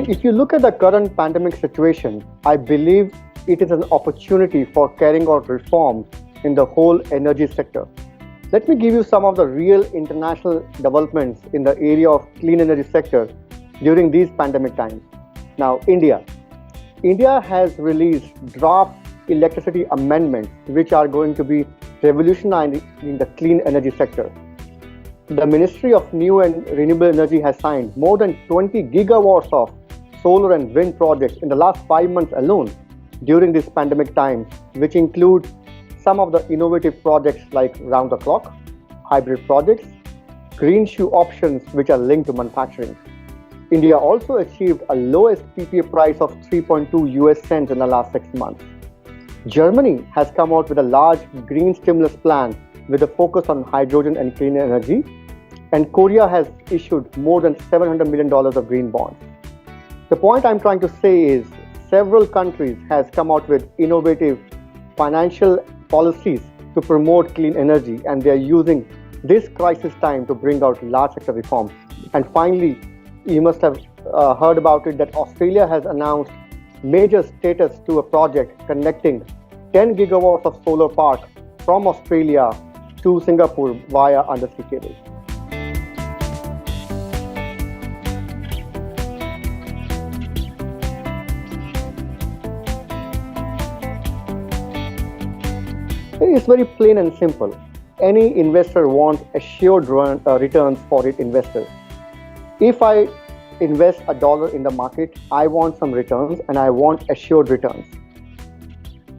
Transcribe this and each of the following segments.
If you look at the current pandemic situation, I believe it is an opportunity for carrying out reforms in the whole energy sector. Let me give you some of the real international developments in the area of clean energy sector during these pandemic times. Now, India. India has released draft electricity amendments which are going to be revolutionizing the clean energy sector. The Ministry of New and Renewable Energy has signed more than 20 gigawatts of solar and wind projects in the last 5 months alone during this pandemic time, which include some of the innovative projects like round the clock, hybrid projects, green shoe options which are linked to manufacturing. India also achieved a lowest PPA price of 3.2 US cents in the last 6 months. Germany has come out with a large green stimulus plan with a focus on hydrogen and clean energy. And Korea has issued more than $700 million of green bonds. The point I'm trying to say is several countries has come out with innovative financial policies to promote clean energy, and they are using this crisis time to bring out large sector reforms. And finally, you must have heard about it that Australia has announced major status to a project connecting 10 gigawatts of solar park from Australia to Singapore via undersea cable. It's very plain and simple. Any investor wants assured returns for its investors. If I invest $1 in the market, I want some returns and I want assured returns.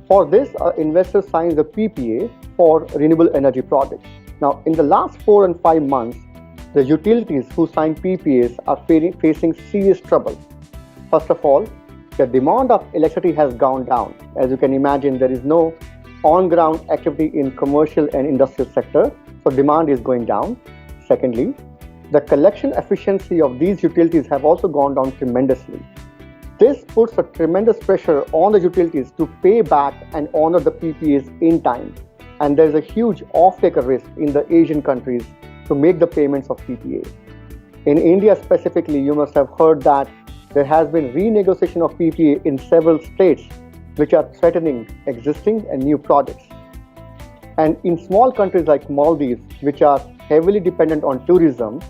For this, investor signs a PPA for renewable energy projects. Now, in the last 4 and 5 months, the utilities who sign PPAs are facing serious trouble. First of all, the demand of electricity has gone down. As you can imagine, there is no on-ground activity in commercial and industrial sector, so demand is going down. Secondly, the collection efficiency of these utilities have also gone down tremendously. This puts a tremendous pressure on the utilities to pay back and honor the PPAs in time. And there's a huge off-taker risk in the Asian countries to make the payments of PPA. In India specifically, you must have heard that there has been renegotiation of PPA in several states which are threatening existing and new projects. And in small countries like Maldives, which are heavily dependent on tourism,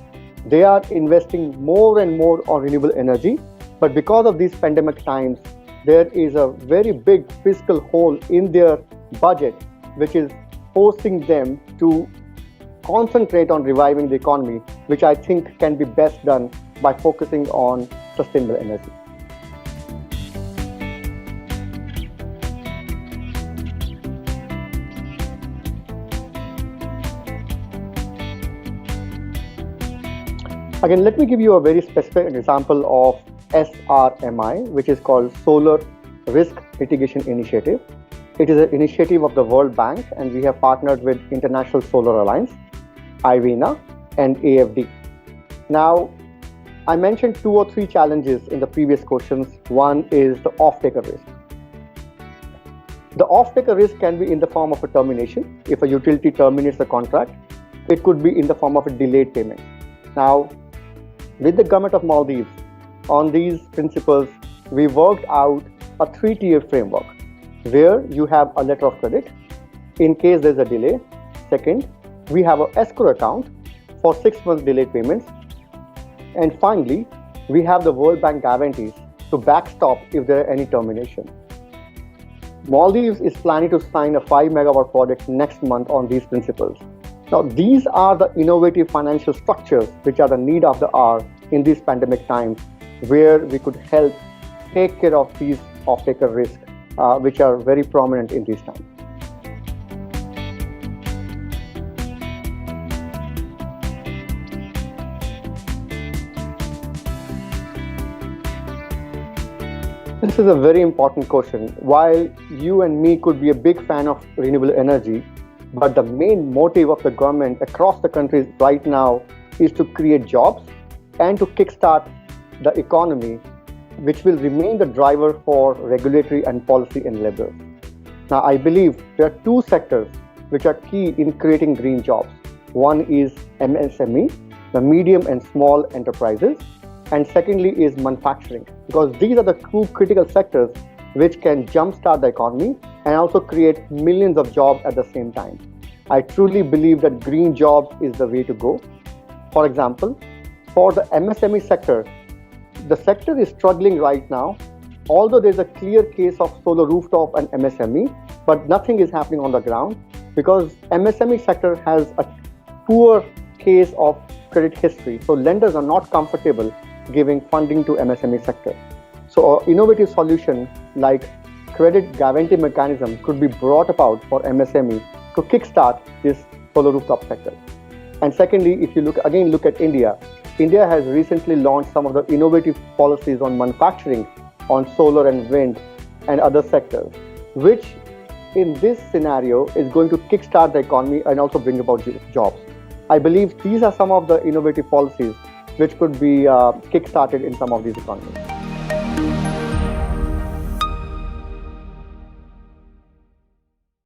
they are investing more and more on renewable energy. But because of these pandemic times, there is a very big fiscal hole in their budget, which is forcing them to concentrate on reviving the economy, which I think can be best done by focusing on sustainable energy. Again, let me give you a very specific example of SRMI, which is called Solar Risk Mitigation Initiative. It is an initiative of the World Bank, and we have partnered with International Solar Alliance, IRENA, and AFD. Now, I mentioned 2 or 3 challenges in the previous questions. One is the off-taker risk. The off-taker risk can be in the form of a termination. If a utility terminates the contract, it could be in the form of a delayed payment. Now, with the government of Maldives, on these principles, we worked out a 3-tier framework where you have a letter of credit in case there's a delay. Second, we have an escrow account for 6 months delayed payments. And finally, we have the World Bank guarantees to backstop if there are any termination. Maldives is planning to sign a 5 megawatt project next month on these principles. Now, these are the innovative financial structures which are the need of the hour in these pandemic times, where we could help take care of these off-taker risks, which are very prominent in these times. This is a very important question. While you and me could be a big fan of renewable energy, but the main motive of the government across the country right now is to create jobs and to kickstart the economy, which will remain the driver for regulatory and policy enablers. Now, I believe there are 2 sectors which are key in creating green jobs. One is MSME, the medium and small enterprises, and secondly is manufacturing, because these are the two critical sectors which can jumpstart the economy and also create millions of jobs at the same time. I truly believe that green jobs is the way to go. For example, for the MSME sector, the sector is struggling right now, although there's a clear case of solar rooftop and MSME, but nothing is happening on the ground because MSME sector has a poor case of credit history. So lenders are not comfortable giving funding to MSME sector. So an innovative solution like credit guarantee mechanism could be brought about for MSME to kickstart this solar rooftop sector. And secondly, if you look at India, India has recently launched some of the innovative policies on manufacturing, on solar and wind and other sectors, which in this scenario is going to kickstart the economy and also bring about jobs. I believe these are some of the innovative policies which could be kickstarted in some of these economies.